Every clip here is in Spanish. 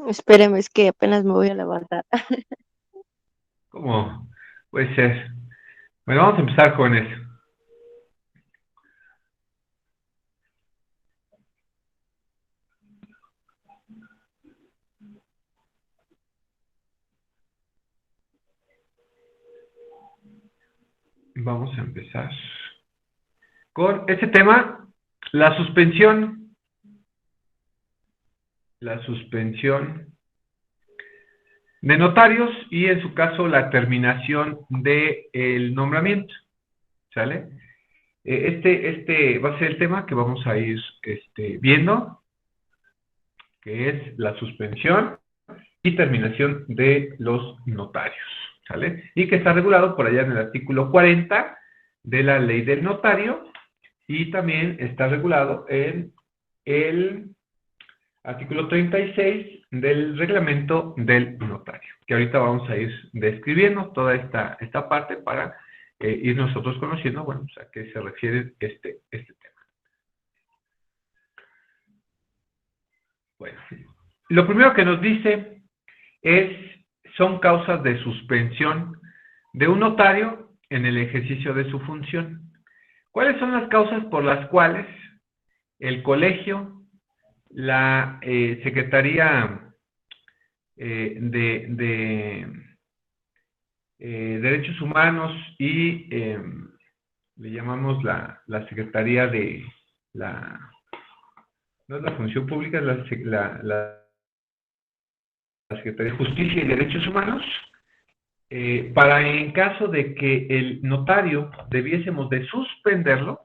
Espéreme, es que apenas me voy a levantar. ¿Cómo puede ser? Bueno, vamos a empezar, jóvenes. Vamos a empezar con este tema, la suspensión. La suspensión de notarios y, en su caso, la terminación del nombramiento. ¿Sale? Este va a ser el tema que vamos a ir viendo, que es la suspensión y terminación de los notarios. ¿Sale? Y que está regulado por allá en el artículo 40 de la ley del notario, y también está regulado en el artículo 36 del reglamento del notario, que ahorita vamos a ir describiendo toda esta parte para ir nosotros conociendo, bueno, pues a qué se refiere este tema. Bueno, lo primero que nos dice son causas de suspensión de un notario en el ejercicio de su función. ¿Cuáles son las causas por las cuales el colegio, la Secretaría de Derechos Humanos y le llamamos la Secretaría de la, no es la Función Pública, es la Secretaría de Justicia y Derechos Humanos, para, en caso de que el notario debiésemos de suspenderlo,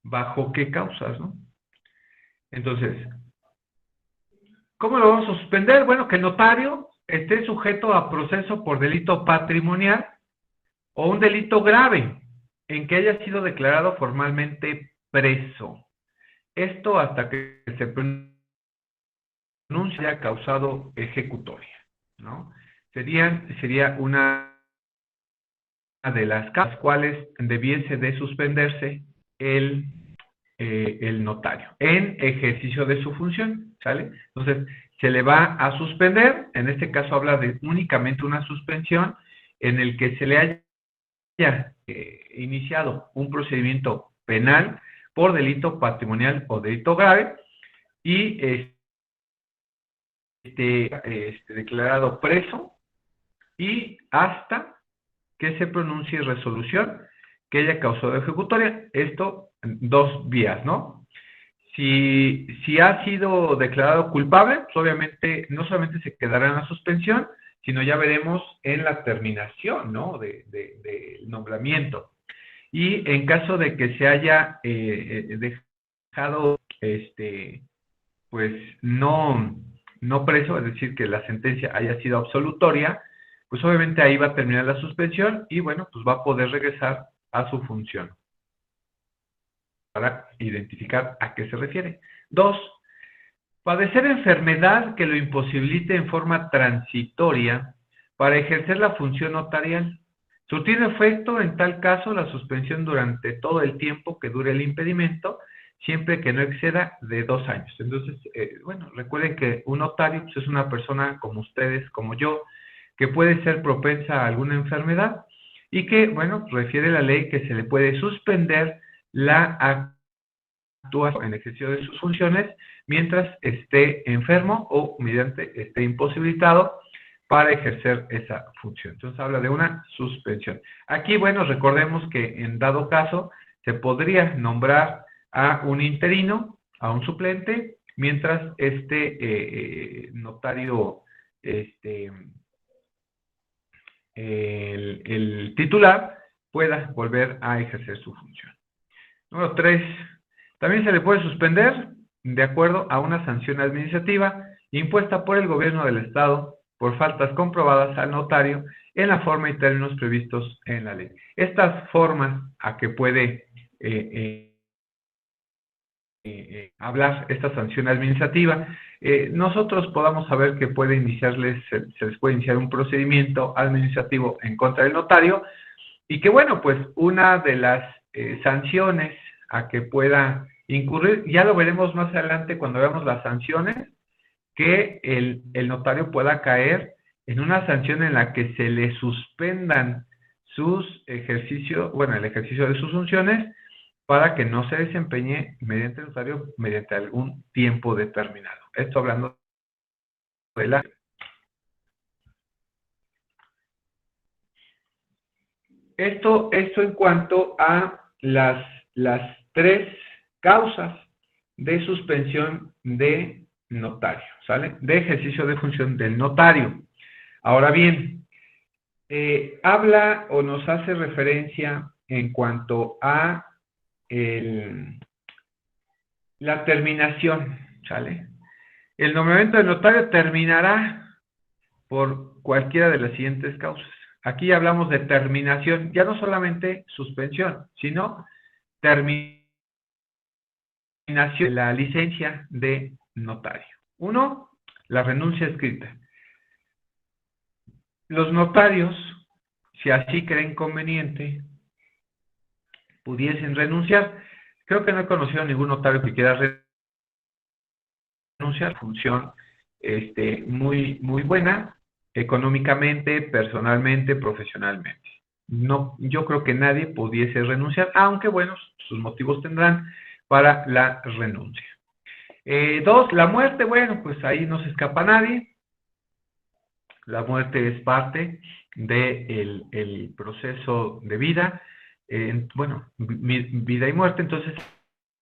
¿bajo qué causas, no? Entonces, ¿cómo lo vamos a suspender? Bueno, que el notario esté sujeto a proceso por delito patrimonial o un delito grave en que haya sido declarado formalmente preso. Esto hasta que se pronuncia causado ejecutoria, ¿no? Sería una de las causas cuales debiese de suspenderse el, el notario en ejercicio de su función, ¿sale? Entonces, se le va a suspender, en este caso habla de únicamente una suspensión en el que se le haya iniciado un procedimiento penal por delito patrimonial o delito grave y declarado preso, y hasta que se pronuncie resolución que haya causado ejecutoria. Esto en dos vías, ¿no? Si ha sido declarado culpable, pues obviamente no solamente se quedará en la suspensión, sino ya veremos en la terminación, ¿no? Del nombramiento. Y en caso de que se haya dejado, pues no preso, es decir, que la sentencia haya sido absolutoria, pues obviamente ahí va a terminar la suspensión y, bueno, pues va a poder regresar a su función, para identificar a qué se refiere. Dos, padecer enfermedad que lo imposibilite en forma transitoria para ejercer la función notarial. Surtir efecto, en tal caso, la suspensión durante todo el tiempo que dure el impedimento, siempre que no exceda de 2 años. Entonces, bueno, recuerden que un notario pues, es una persona como ustedes, como yo, que puede ser propensa a alguna enfermedad y que, bueno, refiere la ley que se le puede suspender la actuación en ejercicio de sus funciones mientras esté enfermo o mediante esté imposibilitado para ejercer esa función. Entonces habla de una suspensión. Aquí, bueno, recordemos que en dado caso se podría nombrar a un interino, a un suplente, mientras este notario, el titular, pueda volver a ejercer su función. Número 3. También se le puede suspender de acuerdo a una sanción administrativa impuesta por el gobierno del Estado por faltas comprobadas al notario en la forma y términos previstos en la ley. Estas formas a que puede hablar esta sanción administrativa, nosotros podamos saber que puede se les puede iniciar un procedimiento administrativo en contra del notario y que, bueno, pues una de las sanciones a que pueda incurrir, ya lo veremos más adelante cuando veamos las sanciones, que el notario pueda caer en una sanción en la que se le suspendan sus ejercicios, bueno, el ejercicio de sus funciones para que no se desempeñe mediante el notario mediante algún tiempo determinado. Esto hablando de la... Esto en cuanto a las 3 causas de suspensión de notario, ¿sale? De ejercicio de función del notario. Ahora bien, habla o nos hace referencia en cuanto a la terminación, ¿sale? El nombramiento del notario terminará por cualquiera de las siguientes causas. Aquí hablamos de terminación, ya no solamente suspensión, sino terminación de la licencia de notario. 1, la renuncia escrita. Los notarios, si así creen conveniente, pudiesen renunciar. Creo que no he conocido a ningún notario que quiera renunciar. Función muy buena, económicamente, personalmente, profesionalmente. No, yo creo que nadie pudiese renunciar, aunque bueno, sus motivos tendrán para la renuncia. 2, la muerte. Bueno, pues ahí no se escapa nadie. La muerte es parte del proceso de vida. Bueno, vida y muerte. Entonces,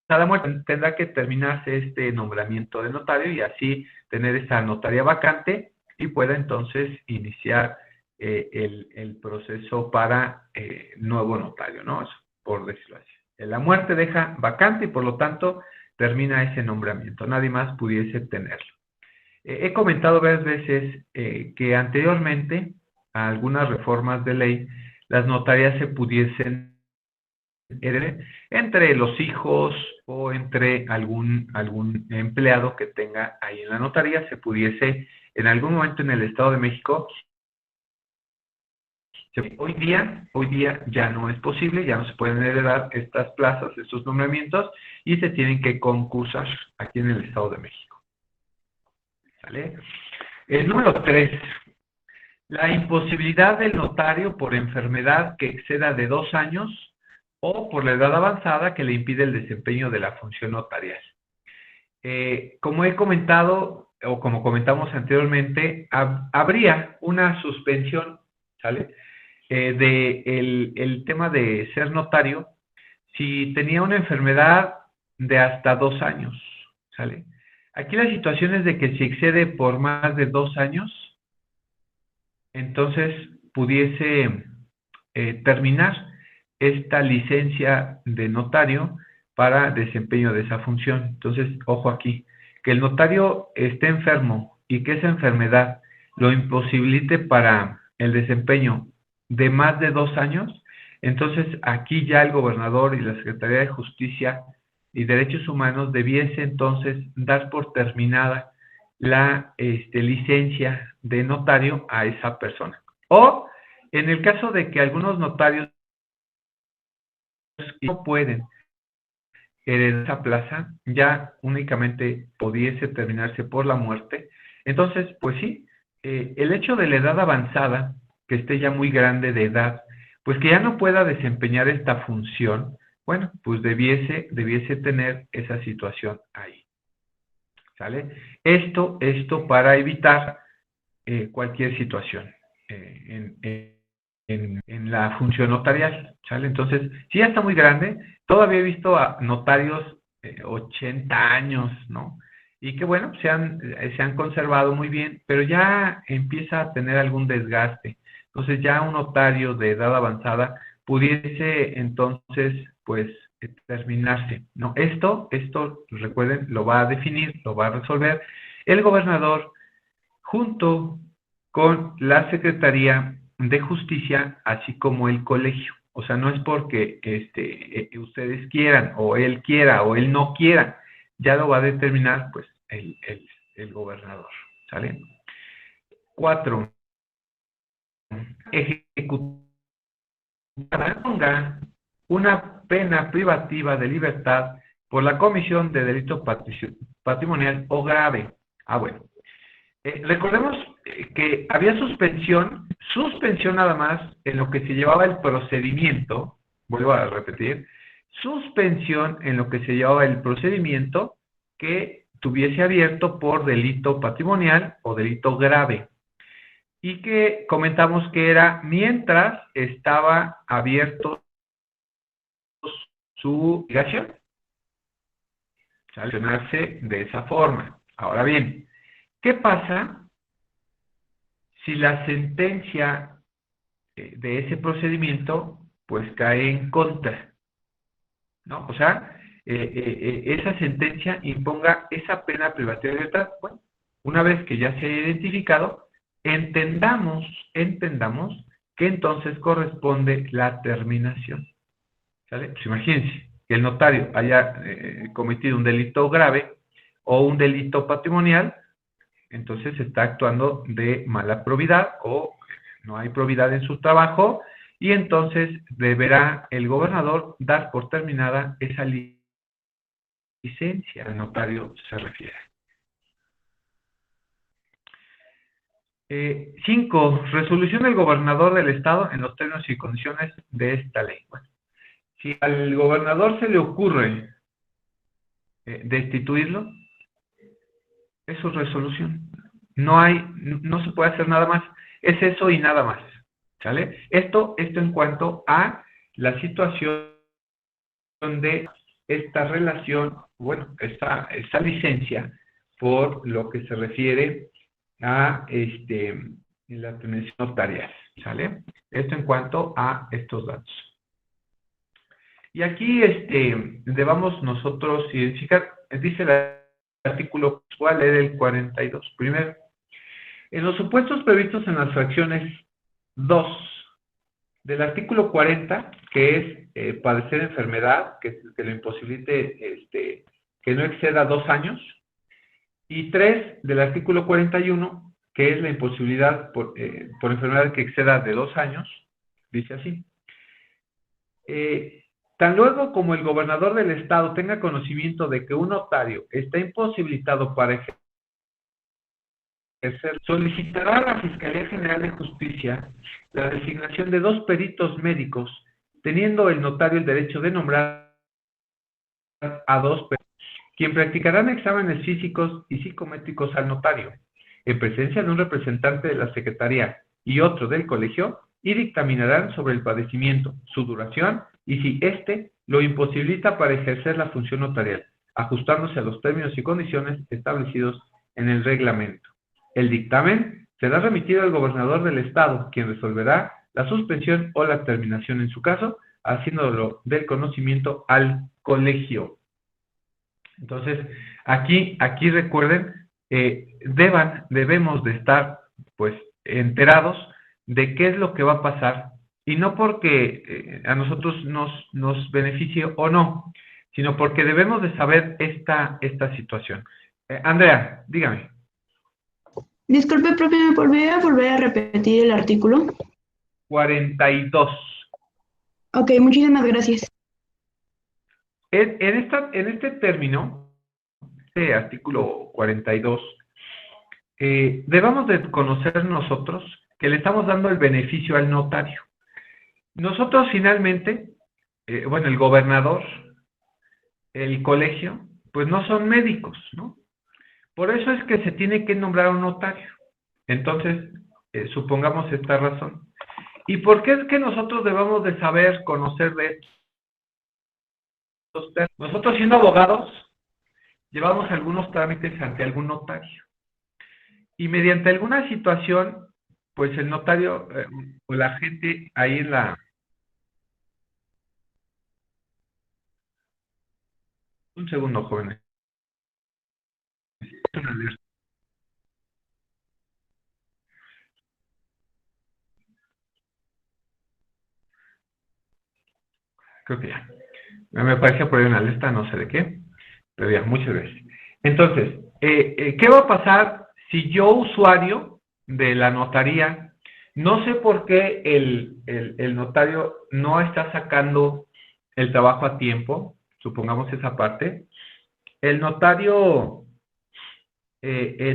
a la muerte tendrá que terminarse este nombramiento de notario y así tener esa notaria vacante y pueda entonces iniciar el proceso para nuevo notario, ¿no? Eso, por decirlo así. La muerte deja vacante y por lo tanto termina ese nombramiento. Nadie más pudiese tenerlo. He comentado varias veces que anteriormente a algunas reformas de ley, las notarias se pudiesen entre los hijos o entre algún empleado que tenga ahí en la notaría, se pudiese en algún momento en el Estado de México. Hoy día ya no es posible, ya no se pueden heredar estas plazas, estos nombramientos, y se tienen que concursar aquí en el Estado de México. ¿Vale? El número 3, la imposibilidad del notario por enfermedad que exceda de 2 años o por la edad avanzada que le impide el desempeño de la función notarial. Como he comentado, o como comentamos anteriormente, habría una suspensión, ¿sale? El tema de ser notario si tenía una enfermedad de hasta 2 años, ¿sale? Aquí la situación es de que si excede por más de 2 años, entonces pudiese terminar esta licencia de notario para desempeño de esa función. Entonces, ojo aquí, que el notario esté enfermo y que esa enfermedad lo imposibilite para el desempeño de más de 2 años, entonces aquí ya el gobernador y la Secretaría de Justicia y Derechos Humanos debiese entonces dar por terminada la licencia de notario a esa persona. O en el caso de que algunos notarios no pueden heredar esa plaza, ya únicamente pudiese terminarse por la muerte. Entonces, pues sí, el hecho de la edad avanzada, que esté ya muy grande de edad, pues que ya no pueda desempeñar esta función, bueno, pues debiese tener esa situación ahí. ¿Sale? Esto para evitar cualquier situación en la función notarial, ¿sale? Entonces, si ya está muy grande, todavía he visto a notarios 80 años, ¿no? Y que bueno, se han conservado muy bien, pero ya empieza a tener algún desgaste. Entonces ya un notario de edad avanzada pudiese entonces, pues, terminarse, ¿no? Esto, recuerden, lo va a definir, lo va a resolver el gobernador junto con la Secretaría de Justicia, así como el colegio. O sea, no es porque ustedes quieran, o él quiera, o él no quiera, ya lo va a determinar, pues, el gobernador, ¿sale? 4. Ejecutará una pena privativa de libertad por la comisión de delito patrimonial o grave. Ah, bueno. Recordemos que había suspensión nada más en lo que se llevaba el procedimiento, vuelvo a repetir, suspensión en lo que se llevaba el procedimiento que tuviese abierto por delito patrimonial o delito grave. Y que comentamos que era mientras estaba abierto su obligación, sancionarse de esa forma. Ahora bien, ¿qué pasa si la sentencia de ese procedimiento pues cae en contra? ¿No? O sea, esa sentencia imponga esa pena privativa de libertad. Bueno, una vez que ya se haya identificado, entendamos que entonces corresponde la terminación. ¿Sale? Pues imagínense que el notario haya cometido un delito grave o un delito patrimonial, entonces está actuando de mala probidad o no hay probidad en su trabajo y entonces deberá el gobernador dar por terminada esa licencia. El notario se refiere. 5. Resolución del gobernador del estado en los términos y condiciones de esta ley. Bueno, si al gobernador se le ocurre destituirlo, es su resolución. No se puede hacer nada más. Es eso y nada más. ¿Sale? Esto en cuanto a la situación de esta relación, bueno, esta licencia por lo que se refiere a la terminación notarial. ¿Sale? Esto en cuanto a estos datos. Y aquí debamos nosotros identificar, dice el artículo, voy a leer el 42. Primero, en los supuestos previstos en las fracciones 2 del artículo 40, que es padecer enfermedad, que lo imposibilite, que no exceda 2 años, y 3 del artículo 41, que es la imposibilidad por enfermedad que exceda de 2 años, dice así. Tan luego como el gobernador del estado tenga conocimiento de que un notario está imposibilitado para ejercer, solicitará a la Fiscalía General de Justicia la designación de 2 peritos médicos, teniendo el notario el derecho de nombrar a 2 peritos, quien practicarán exámenes físicos y psicométricos al notario, en presencia de un representante de la Secretaría y otro del colegio, y dictaminarán sobre el padecimiento, su duración y si lo imposibilita para ejercer la función notarial, ajustándose a los términos y condiciones establecidos en el reglamento. El dictamen será remitido al gobernador del estado, quien resolverá la suspensión o la terminación en su caso, haciéndolo del conocimiento al colegio. Entonces, aquí recuerden, debemos de estar, pues, enterados de qué es lo que va a pasar, y no porque a nosotros nos beneficie o no, sino porque debemos de saber esta situación. Andrea, dígame. Disculpe, profe, ¿me podría volver a repetir el artículo? 42. Ok, muchísimas gracias. En este término, este artículo 42, debamos de conocer nosotros que le estamos dando el beneficio al notario. Nosotros finalmente, bueno, el gobernador, el colegio, pues no son médicos, ¿no? Por eso es que se tiene que nombrar un notario. Entonces, supongamos esta razón. ¿Y por qué es que nosotros debamos de saber, conocer de estos términos? Nosotros, siendo abogados, llevamos algunos trámites ante algún notario. Y mediante alguna situación, pues el notario o la gente ahí en la... Un segundo, jóvenes. Creo que ya. Me parece por ahí una alerta, no sé de qué. Pero ya, muchas gracias. Entonces, ¿qué va a pasar si yo, usuario de la notaría, no sé por qué el notario no está sacando el trabajo a tiempo? Supongamos esa parte. El notario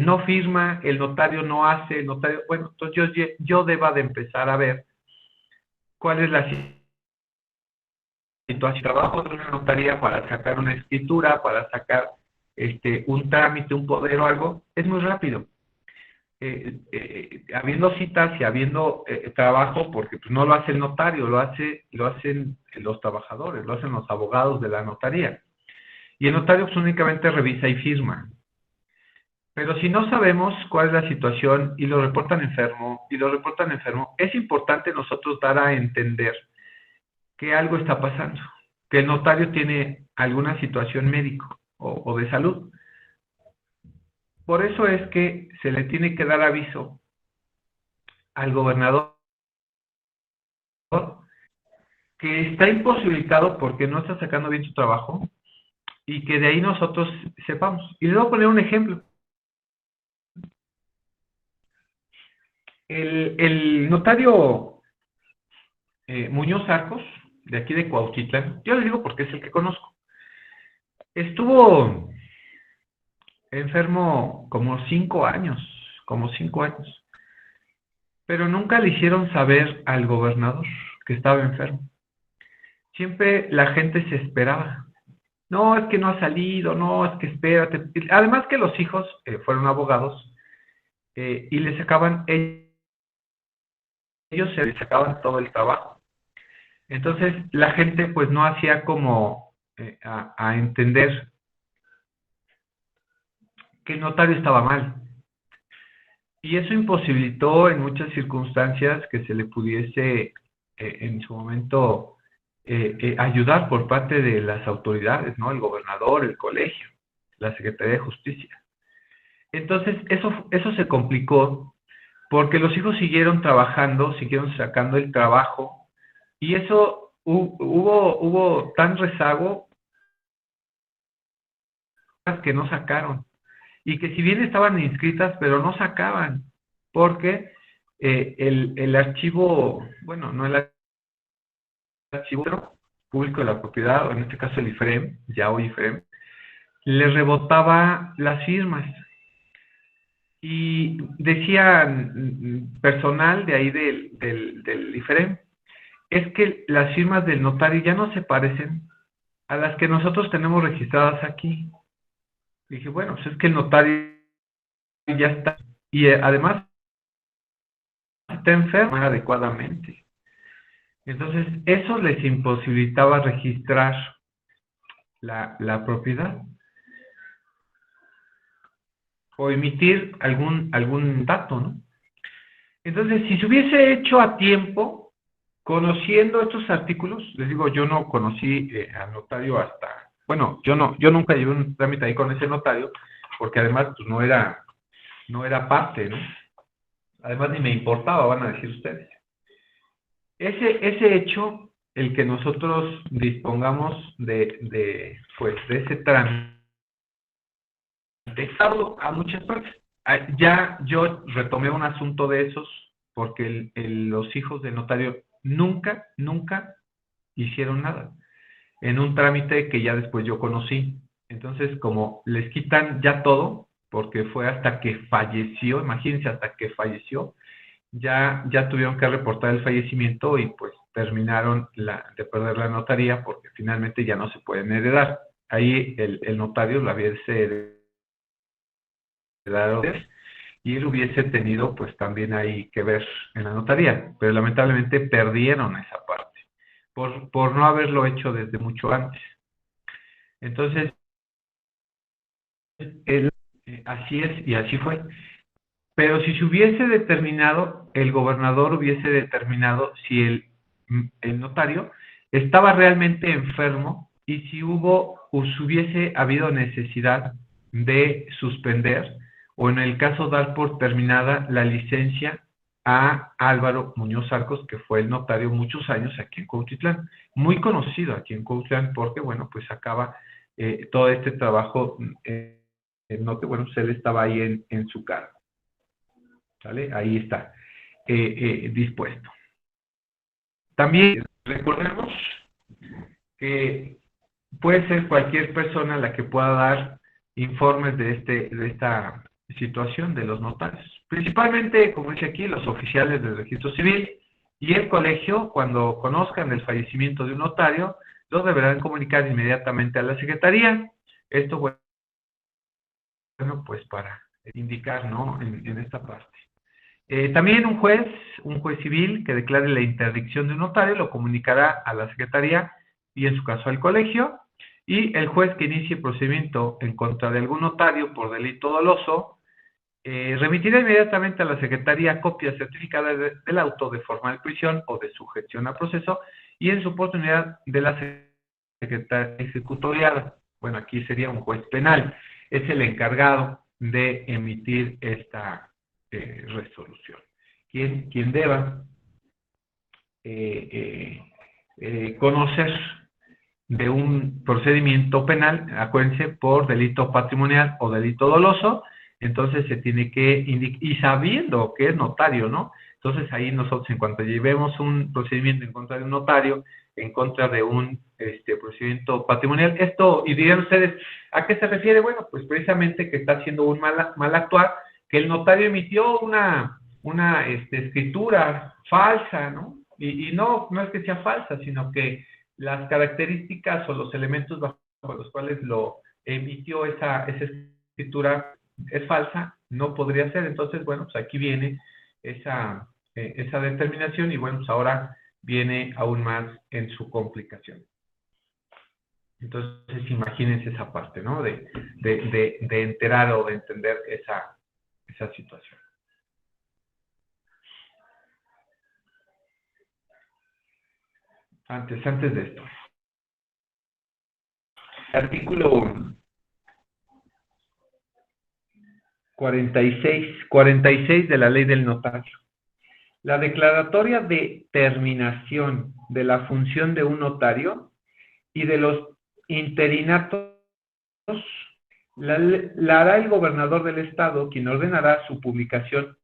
no firma, el notario no hace, el notario, bueno, entonces yo deba de empezar a ver cuál es la situación. Trabajo de una notaría para sacar una escritura, para sacar un trámite, un poder o algo, es muy rápido. Habiendo citas y habiendo trabajo, porque pues, no lo hace el notario, lo hacen los trabajadores, lo hacen los abogados de la notaría. Y el notario pues, únicamente revisa y firma. Pero si no sabemos cuál es la situación y lo reportan enfermo, es importante nosotros dar a entender que algo está pasando, que el notario tiene alguna situación médica o de salud. Por eso es que se le tiene que dar aviso al gobernador que está imposibilitado porque no está sacando bien su trabajo y que de ahí nosotros sepamos. Y les voy a poner un ejemplo. El notario Muñoz Arcos, de aquí de Cuautitlán, yo les digo porque es el que conozco, estuvo enfermo como 5 años, pero nunca le hicieron saber al gobernador que estaba enfermo. Siempre la gente se esperaba. No, es que no ha salido, no, es que espérate. Además que los hijos fueron abogados y les sacaban, ellos se les sacaban todo el trabajo. Entonces la gente pues no hacía como a entender que el notario estaba mal. Y eso imposibilitó en muchas circunstancias que se le pudiese en su momento ayudar por parte de las autoridades, ¿no? El gobernador, el colegio, la Secretaría de Justicia. Entonces, eso se complicó porque los hijos siguieron trabajando, siguieron sacando el trabajo y eso hubo tan rezago que no sacaron. Y que si bien estaban inscritas, pero no sacaban, porque el archivo, bueno, no el archivo público de la propiedad, o en este caso el IFREM, ya hoy IFREM, le rebotaba las firmas. Y decían personal de ahí del IFREM, es que las firmas del notario ya no se parecen a las que nosotros tenemos registradas aquí. Dije, bueno, pues es que el notario ya está, y además está enfermo adecuadamente. Entonces, eso les imposibilitaba registrar la propiedad o emitir algún dato, ¿no? Entonces, si se hubiese hecho a tiempo, conociendo estos artículos, les digo, yo no conocí al notario hasta, bueno, yo nunca llevé un trámite ahí con ese notario, porque además pues, no era parte, ¿no? Además ni me importaba, van a decir ustedes. Ese hecho, el que nosotros dispongamos de ese trámite, a muchas partes. Ya yo retomé un asunto de esos porque los hijos del notario nunca hicieron nada en un trámite que ya después yo conocí. Entonces, como les quitan ya todo, porque fue hasta que falleció, imagínense, hasta que falleció, ya tuvieron que reportar el fallecimiento y pues terminaron de perder la notaría porque finalmente ya no se pueden heredar. Ahí el notario lo hubiese heredado y él hubiese tenido pues también ahí que ver en la notaría, pero lamentablemente perdieron esa parte por no haberlo hecho desde mucho antes. Entonces, así es y así fue. Pero si se hubiese determinado, el gobernador hubiese determinado si el notario estaba realmente enfermo y si hubiese habido necesidad de suspender o en el caso dar por terminada la licencia a Álvaro Muñoz Arcos, que fue el notario muchos años aquí en Cuautitlán, muy conocido aquí en Cuautitlán porque, bueno, pues acaba todo este trabajo, bueno, pues él estaba ahí en su cargo. ¿Sale? Ahí está, dispuesto. También recordemos que puede ser cualquier persona la que pueda dar informes de esta situación de los notarios. Principalmente, como dice aquí, los oficiales del registro civil y el colegio, cuando conozcan el fallecimiento de un notario, lo deberán comunicar inmediatamente a la Secretaría. Esto, bueno, pues para indicar, ¿no?, en esta parte. También un juez civil que declare la interdicción de un notario lo comunicará a la Secretaría y en su caso al colegio, y el juez que inicie procedimiento en contra de algún notario por delito doloso remitirá inmediatamente a la Secretaría copia certificada del auto de formal prisión o de sujeción a proceso y en su oportunidad de la Secretaría ejecutoriada. Bueno, aquí sería un juez penal, es el encargado de emitir esta resolución. Quien deba conocer de un procedimiento penal, acuérdense, por delito patrimonial o delito doloso, entonces se tiene que indicar, y sabiendo que es notario, ¿no? Entonces ahí nosotros, en cuanto llevemos un procedimiento en contra de un notario, en contra de un procedimiento patrimonial, esto, y dirían ustedes, ¿a qué se refiere? Bueno, pues precisamente que está haciendo un mal actuar, que el notario emitió una escritura falsa, ¿no? Y no es que sea falsa, sino que las características o los elementos bajo los cuales lo emitió esa escritura es falsa, no podría ser. Entonces, bueno, pues aquí viene esa determinación y bueno, pues ahora viene aún más en su complicación. Entonces, imagínense esa parte, ¿no? De enterar o de entender esa situación. Antes de esto. Artículo 46 de la Ley del Notario. La declaratoria de terminación de la función de un notario y de los interinatos la hará el gobernador del estado, quien ordenará su publicación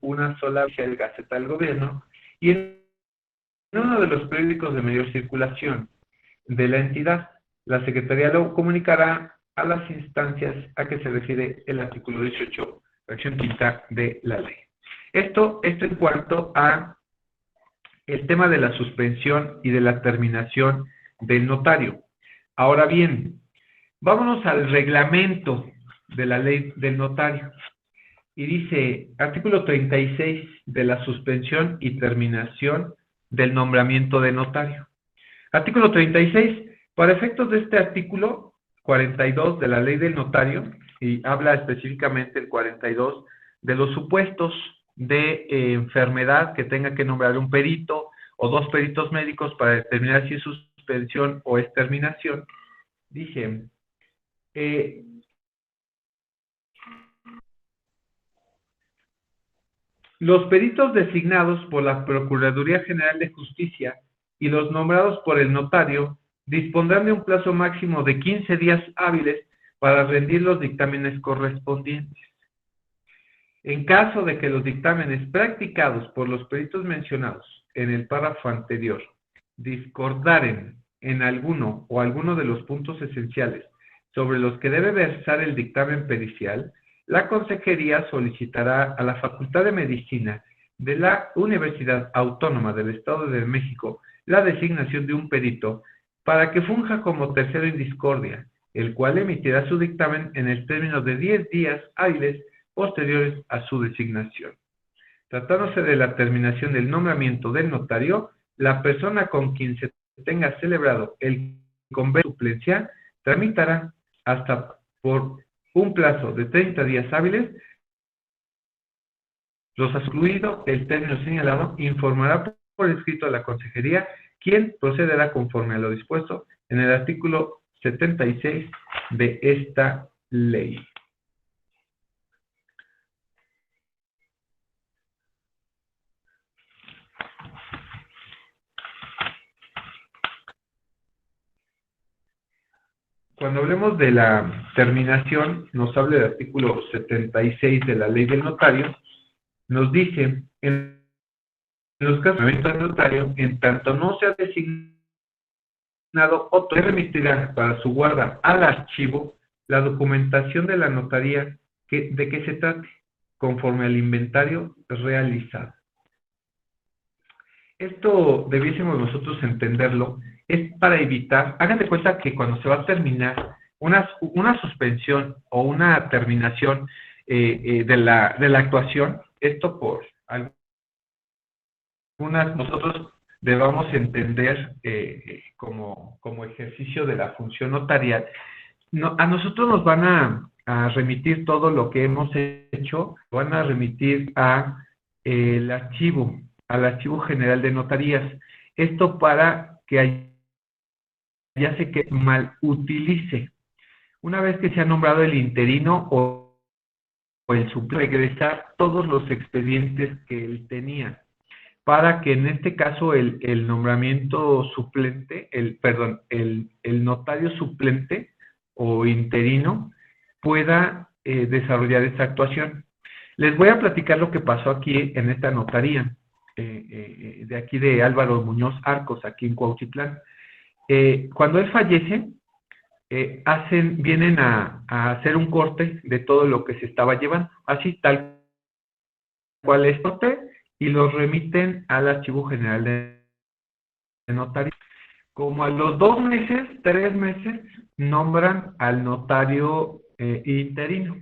una sola vez en la Gaceta del Gobierno y en uno de los periódicos de mayor circulación de la entidad. La Secretaría lo comunicará a las instancias a que se refiere el artículo 18, fracción quinta de la ley. Esto en cuanto a el tema de la suspensión y de la terminación del notario. Ahora bien, vámonos al reglamento de la ley del notario. Y dice, artículo 36 de la suspensión y terminación del nombramiento de notario. Artículo 36, para efectos de este artículo 42 de la ley del notario, y habla específicamente el 42 de los supuestos de enfermedad que tenga que nombrar un perito o dos peritos médicos para determinar si es suspensión o es terminación, dice, los peritos designados por la Procuraduría General de Justicia y los nombrados por el notario dispondrán de un plazo máximo de 15 días hábiles para rendir los dictámenes correspondientes. En caso de que los dictámenes practicados por los peritos mencionados en el párrafo anterior discordaren en alguno o alguno de los puntos esenciales sobre los que debe versar el dictamen pericial, la Consejería solicitará a la Facultad de Medicina de la Universidad Autónoma del Estado de México la designación de un perito para que funja como tercero en discordia, el cual emitirá su dictamen en el término de 10 días hábiles posteriores a su designación. Tratándose de la terminación del nombramiento del notario, la persona con quien se tenga celebrado el convenio de suplencia tramitará hasta por un plazo de 30 días hábiles. Los excluido el término señalado informará por escrito a la Consejería, quien procederá conforme a lo dispuesto en el artículo 76 de esta ley. Cuando hablemos de la terminación, nos habla del artículo 76 de la ley del notario, nos dice, en los casos de del notario, en tanto no sea designado otro, remitirá para su guarda al archivo la documentación de la notaría ¿De qué se trate? Conforme al inventario realizado. Esto debiésemos nosotros entenderlo, es para evitar, hagan de cuenta que cuando se va a terminar una suspensión o una terminación de la actuación, esto por algunas nosotros debamos entender como ejercicio de la función notarial. A nosotros nos van a remitir todo lo que hemos hecho, van a remitir al archivo general de notarías. Esto para que ya se que mal utilice. Una vez que se ha nombrado el interino o el suplente, regresar todos los expedientes que él tenía, para que en este caso el nombramiento suplente, el notario suplente o interino pueda desarrollar esta actuación. Les voy a platicar lo que pasó aquí en esta notaría, de aquí de Álvaro Muñoz Arcos, aquí en Cuautitlán. Cuando él fallece, vienen a hacer un corte de todo lo que se estaba llevando, así tal cual es corte, y los remiten al Archivo General de Notaría. Como a los 2 meses, 3 meses, nombran al notario interino.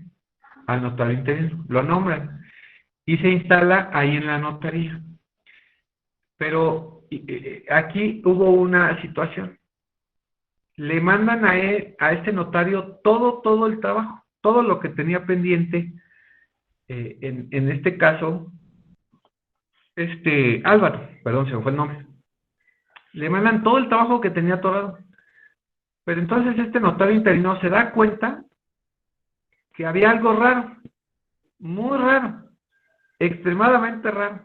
Al notario interino, lo nombran. Y se instala ahí en la notaría. Pero aquí hubo una situación. Le mandan a este notario todo el trabajo, todo lo que tenía pendiente, en este caso, Álvaro, perdón, se me fue el nombre. Le mandan todo el trabajo que tenía atorado. Pero entonces este notario interino se da cuenta que había algo raro, muy raro, extremadamente raro.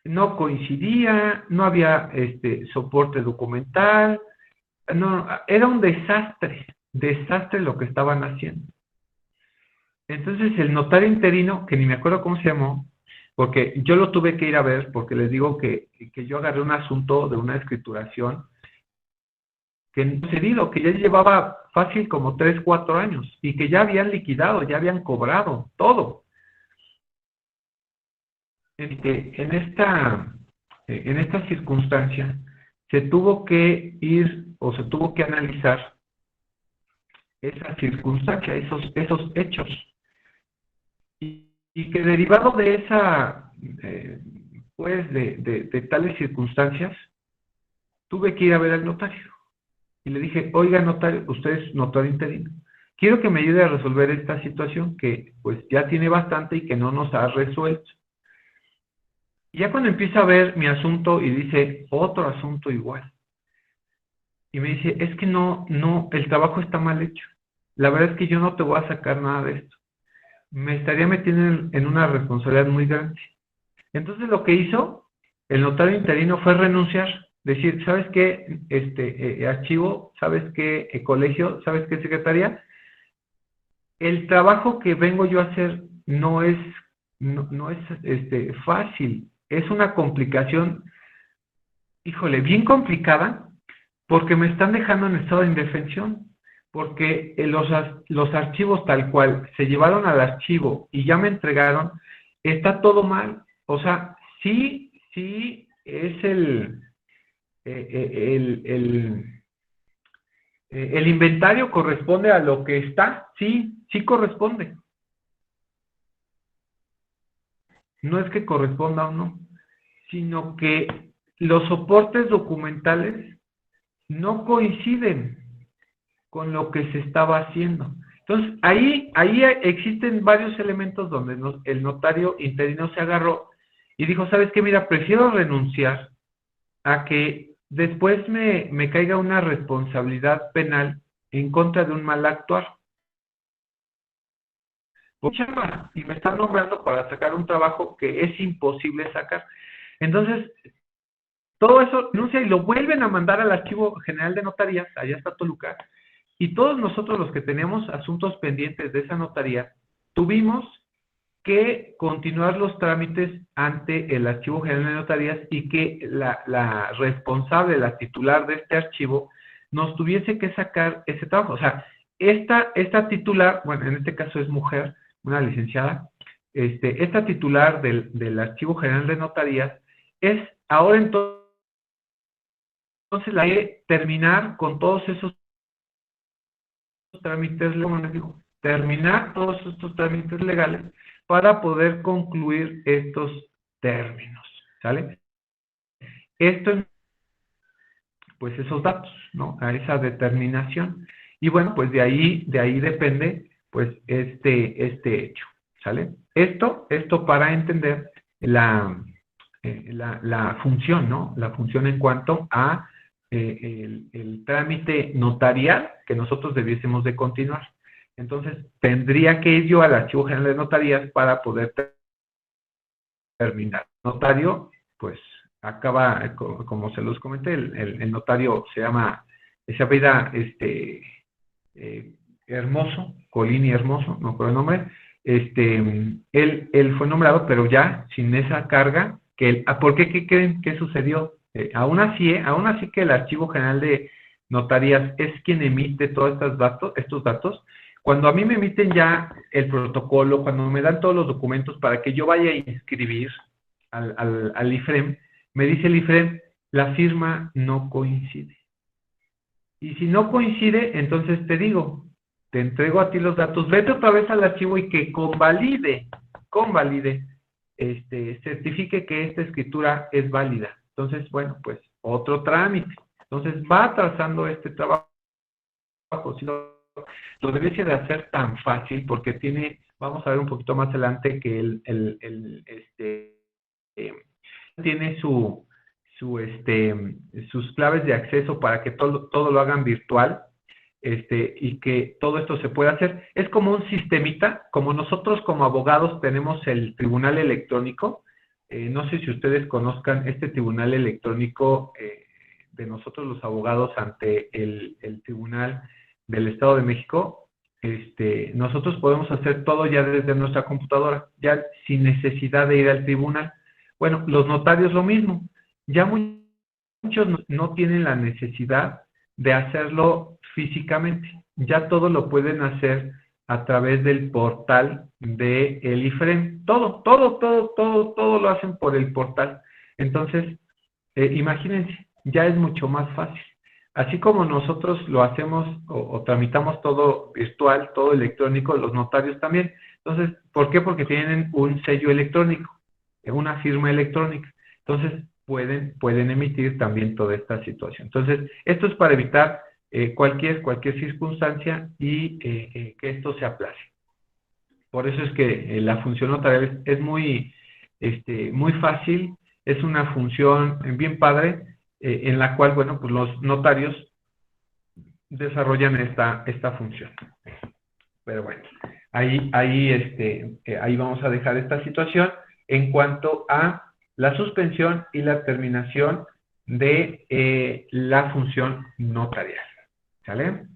No coincidía, no había soporte documental, no, era un desastre lo que estaban haciendo. Entonces el notario interino, que ni me acuerdo cómo se llamó, porque yo lo tuve que ir a ver, porque les digo que yo agarré un asunto de una escrituración que no que ya llevaba fácil como 3, 4 años, y que ya habían liquidado, ya habían cobrado, todo. En esta circunstancia se tuvo que ir o se tuvo que analizar esa circunstancia, esos hechos. Y que derivado de esa, pues de tales circunstancias, tuve que ir a ver al notario. Y le dije, oiga notario, usted es notario interino, quiero que me ayude a resolver esta situación que pues ya tiene bastante y que no nos ha resuelto. Y ya cuando empieza a ver mi asunto y dice, otro asunto igual. Y me dice, es que no, el trabajo está mal hecho. La verdad es que yo no te voy a sacar nada de esto. Me estaría metiendo en una responsabilidad muy grande. Entonces lo que hizo el notario interino fue renunciar. Decir, ¿sabes qué? Archivo, ¿sabes qué? Colegio, ¿sabes qué? Secretaría. El trabajo que vengo yo a hacer no es fácil. Es una complicación, híjole, bien complicada, porque me están dejando en estado de indefensión. Porque los archivos tal cual se llevaron al archivo y ya me entregaron, está todo mal. O sea, sí es el inventario corresponde a lo que está, sí corresponde. No es que corresponda o no, sino que los soportes documentales no coinciden con lo que se estaba haciendo. Entonces, ahí existen varios elementos donde el notario interino se agarró y dijo, ¿sabes qué? Mira, prefiero renunciar a que después me caiga una responsabilidad penal en contra de un mal actuar. Y me están nombrando para sacar un trabajo que es imposible sacar. Entonces, todo eso renuncia y lo vuelven a mandar al Archivo General de Notarías, allá está Toluca, y todos nosotros los que teníamos asuntos pendientes de esa notaría, tuvimos que continuar los trámites ante el Archivo General de Notarías y que la responsable, la titular de este archivo, nos tuviese que sacar ese trabajo. O sea, esta titular, bueno, en este caso es mujer, una licenciada, esta titular del Archivo General de Notarías es ahora entonces la de terminar con todos esos trámites, como les digo, terminar todos estos trámites legales para poder concluir estos términos, ¿sale? Esto es, pues, esos datos, ¿no? A esa determinación. Y bueno, pues de ahí depende, pues, este hecho, ¿sale? Esto para entender la función, ¿no? La función en cuanto a el trámite notarial que nosotros debiésemos de continuar. Entonces, tendría que ir yo al Archivo General de Notarías para poder terminar. Notario, pues, acaba, como se los comenté, el notario se apellida Hermoso, Colini Hermoso, no recuerdo el nombre. Él fue nombrado, pero ya sin esa carga. ¿Por qué? ¿Qué creen que sucedió? Aún así que el Archivo General de Notarías es quien emite todos estos datos, cuando a mí me emiten ya el protocolo, cuando me dan todos los documentos para que yo vaya a inscribir al IFREM, me dice el IFREM, la firma no coincide. Y si no coincide, entonces te digo, te entrego a ti los datos, vete otra vez al archivo y que convalide, certifique que esta escritura es válida. Entonces, bueno, pues otro trámite. Entonces va atrasando este trabajo. Si lo debería de hacer tan fácil porque vamos a ver un poquito más adelante que tiene sus claves de acceso para que todo lo hagan virtual, y que todo esto se pueda hacer. Es como un sistemita, como nosotros como abogados tenemos el tribunal electrónico. No sé si ustedes conozcan este tribunal electrónico de nosotros los abogados ante el Tribunal del Estado de México. Nosotros podemos hacer todo ya desde nuestra computadora, ya sin necesidad de ir al tribunal. Bueno, los notarios lo mismo. Ya muchos no tienen la necesidad de hacerlo físicamente. Ya todo lo pueden hacer a través del portal de el IFREM. Todo lo hacen por el portal. Entonces, imagínense, ya es mucho más fácil. Así como nosotros lo hacemos o tramitamos todo virtual, todo electrónico, los notarios también. Entonces, ¿por qué? Porque tienen un sello electrónico, una firma electrónica. Entonces, pueden emitir también toda esta situación. Entonces, esto es para evitar cualquier circunstancia y que esto se aplace. Por eso es que la función notarial es muy fácil, es una función bien padre, en la cual, bueno, pues los notarios desarrollan esta función. Pero bueno, ahí vamos a dejar esta situación en cuanto a la suspensión y la terminación de la función notarial. ¿Sale?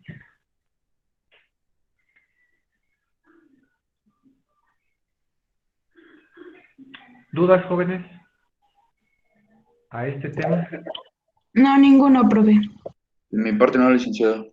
¿Dudas, jóvenes, a este tema? No, ninguno, profe. En mi parte no, licenciado.